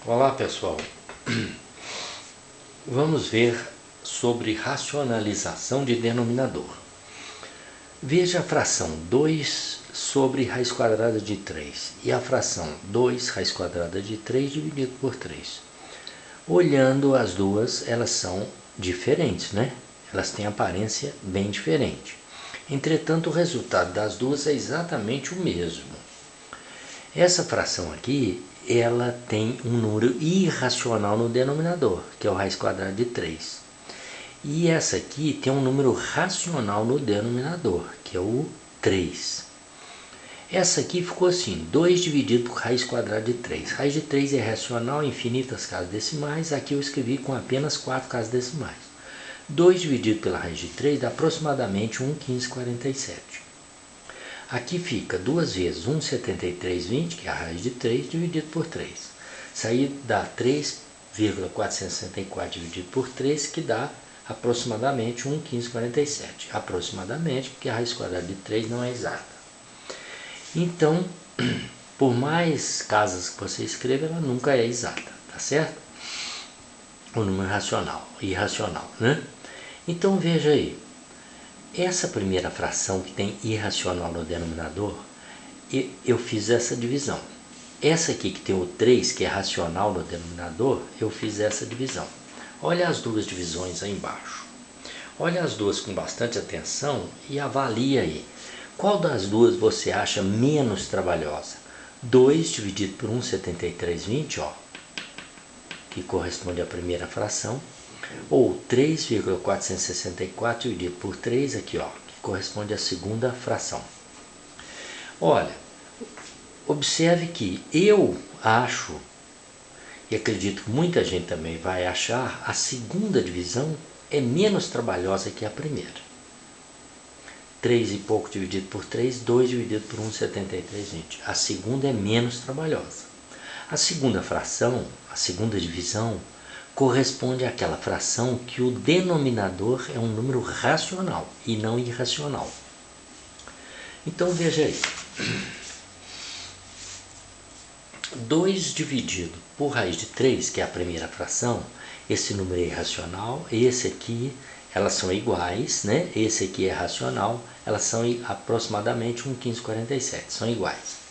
Olá pessoal, vamos ver sobre racionalização de denominador. Veja a fração 2 sobre raiz quadrada de 3 e a fração 2 raiz quadrada de 3 dividido por 3. Olhando as duas, elas são diferentes, né? Elas têm aparência bem diferente. Entretanto, o resultado das duas é exatamente o mesmo. Essa fração aqui, ela tem um número irracional no denominador, que é o raiz quadrada de 3. E essa aqui tem um número racional no denominador, que é o 3. Essa aqui ficou assim, 2 dividido por raiz quadrada de 3. Raiz de 3 é racional, infinitas casas decimais. Aqui eu escrevi com apenas 4 casas decimais. 2 dividido pela raiz de 3 dá aproximadamente 1,1547. Aqui fica 2 vezes 1,7320, que é a raiz de 3, dividido por 3. Isso aí dá 3,464 dividido por 3, que dá aproximadamente 1,1547. Aproximadamente, porque a raiz quadrada de 3 não é exata. Então, por mais casas que você escreva, ela nunca é exata, tá certo? O número racional, irracional, né? Então, veja aí. Essa primeira fração que tem irracional no denominador, eu fiz essa divisão. Essa aqui que tem o 3, que é racional no denominador, eu fiz essa divisão. Olha as duas divisões aí embaixo. Olha as duas com bastante atenção e avalia aí. Qual das duas você acha menos trabalhosa? 2 dividido por 1,7320, ó, que corresponde à primeira fração. Ou 3,464 dividido por 3 aqui, ó, que corresponde à segunda fração. Olha, observe que eu acho, e acredito que muita gente também vai achar, a segunda divisão é menos trabalhosa que a primeira. 3 e pouco dividido por 3, 2 dividido por 1,7320. A segunda é menos trabalhosa. A segunda fração, a segunda divisão, corresponde àquela fração que o denominador é um número racional e não irracional. Então veja aí. 2 dividido por raiz de 3, que é a primeira fração, esse número é irracional, esse aqui, elas são iguais, né? Esse aqui é racional, elas são aproximadamente 1,1547, são iguais.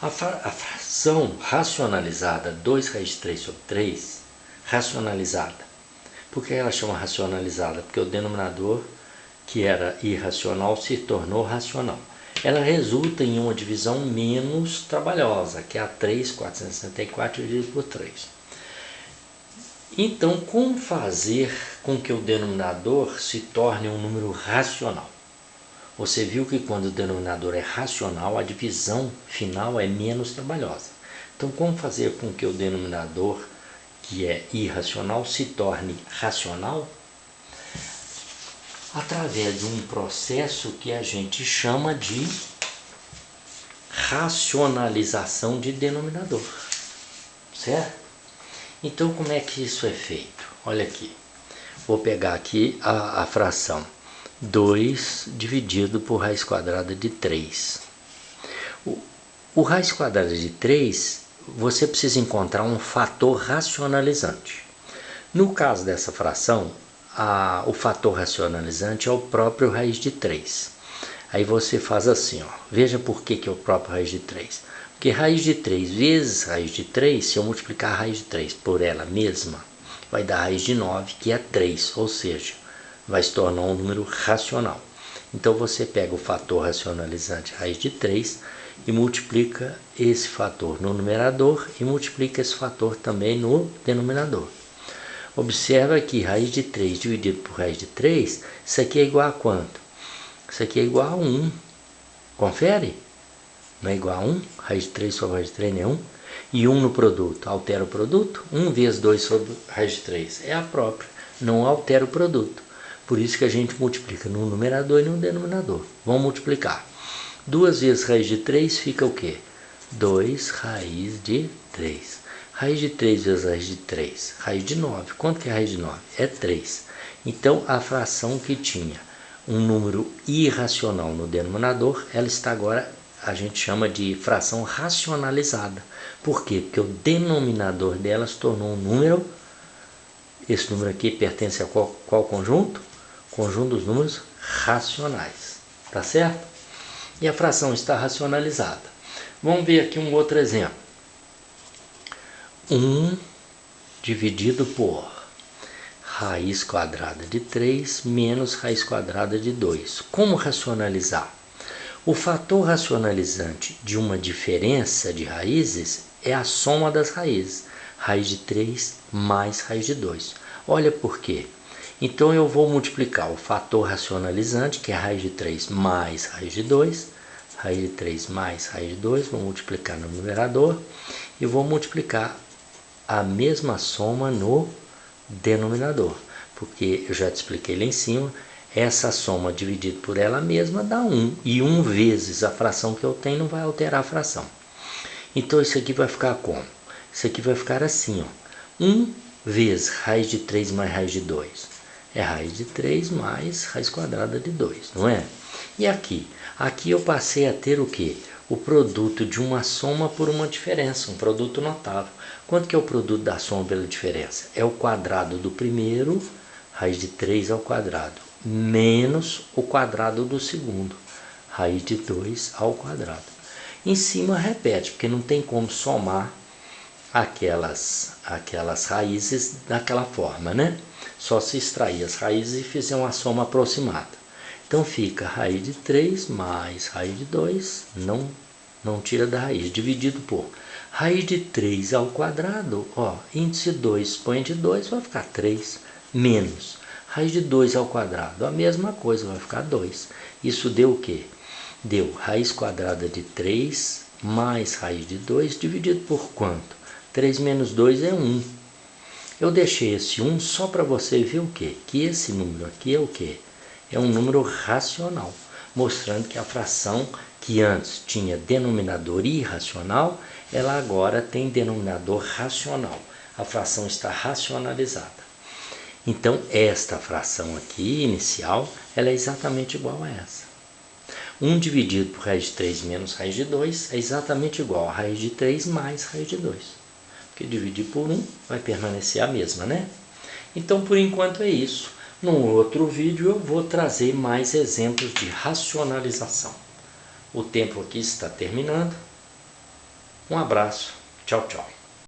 A fração racionalizada, 2 raiz de 3 sobre 3, racionalizada. Por que ela chama racionalizada? Porque o denominador, que era irracional, se tornou racional. Ela resulta em uma divisão menos trabalhosa, que é a 3,464 dividido por 3. Então, como fazer com que o denominador se torne um número racional? Você viu que quando o denominador é racional, a divisão final é menos trabalhosa. Então, como fazer com que o denominador, que é irracional, se torne racional? Através de um processo que a gente chama de racionalização de denominador, certo? Então, como é que isso é feito? Olha aqui, vou pegar aqui a fração 2 dividido por raiz quadrada de 3. O raiz quadrada de 3, você precisa encontrar um fator racionalizante. No caso dessa fração, o fator racionalizante é o próprio raiz de 3. Aí você faz assim, ó. Veja por que é o próprio raiz de 3. Porque raiz de 3 vezes raiz de 3, se eu multiplicar a raiz de 3 por ela mesma, vai dar raiz de 9, que é 3, ou seja, vai se tornar um número racional. Então você pega o fator racionalizante raiz de 3 e multiplica esse fator no numerador e multiplica esse fator também no denominador. Observa que raiz de 3 dividido por raiz de 3, isso aqui é igual a quanto? Isso aqui é igual a 1. Confere? Não é igual a 1? Raiz de 3 sobre raiz de 3 não é 1? E 1 no produto, altera o produto? 1 vezes 2 sobre raiz de 3 é a própria, não altera o produto. Por isso que a gente multiplica no numerador e no denominador. Vamos multiplicar. 2 vezes raiz de 3 fica o quê? 2 raiz de 3. Raiz de 3 vezes raiz de 3, raiz de 9. Quanto que é raiz de 9? É 3. Então, a fração que tinha um número irracional no denominador, ela está agora a gente chama de fração racionalizada. Por quê? Porque o denominador dela se tornou um número. Esse número aqui pertence a qual conjunto? Conjunto dos números racionais. Tá certo? E a fração está racionalizada. Vamos ver aqui um outro exemplo. 1 dividido por raiz quadrada de 3 menos raiz quadrada de 2. Como racionalizar? O fator racionalizante de uma diferença de raízes é a soma das raízes. Raiz de 3 mais raiz de 2. Olha por quê. Então eu vou multiplicar o fator racionalizante, que é raiz de 3 mais raiz de 2. Raiz de 3 mais raiz de 2, vou multiplicar no numerador. E vou multiplicar a mesma soma no denominador. Porque eu já te expliquei lá em cima, essa soma dividida por ela mesma dá 1. E 1 vezes a fração que eu tenho não vai alterar a fração. Então isso aqui vai ficar como? Isso aqui vai ficar assim, ó. 1 vezes raiz de 3 mais raiz de 2. É raiz de 3 mais raiz quadrada de 2, não é? E aqui? Aqui eu passei a ter o quê? O produto de uma soma por uma diferença, um produto notável. Quanto que é o produto da soma pela diferença? É o quadrado do primeiro, raiz de 3 ao quadrado, menos o quadrado do segundo, raiz de 2 ao quadrado. Em cima repete, porque não tem como somar aquelas raízes daquela forma, né? Só se extrair as raízes e fizer uma soma aproximada. Então fica raiz de 3 mais raiz de 2, não tira da raiz, dividido por raiz de 3 ao quadrado, ó, índice 2, expoente 2, vai ficar 3, menos raiz de 2 ao quadrado, a mesma coisa, vai ficar 2. Isso deu o quê? Deu raiz quadrada de 3 mais raiz de 2 dividido por quanto? 3 menos 2 é 1. Eu deixei esse 1 só para você ver o quê? Que esse número aqui é o quê? É um número racional, mostrando que a fração que antes tinha denominador irracional, ela agora tem denominador racional. A fração está racionalizada. Então, esta fração aqui, inicial, ela é exatamente igual a essa. 1 dividido por raiz de 3 menos raiz de 2 é exatamente igual a raiz de 3 mais raiz de 2. Porque dividir por 1 vai permanecer a mesma, né? Então, por enquanto é isso. Num outro vídeo eu vou trazer mais exemplos de racionalização. O tempo aqui está terminando. Um abraço. Tchau, tchau.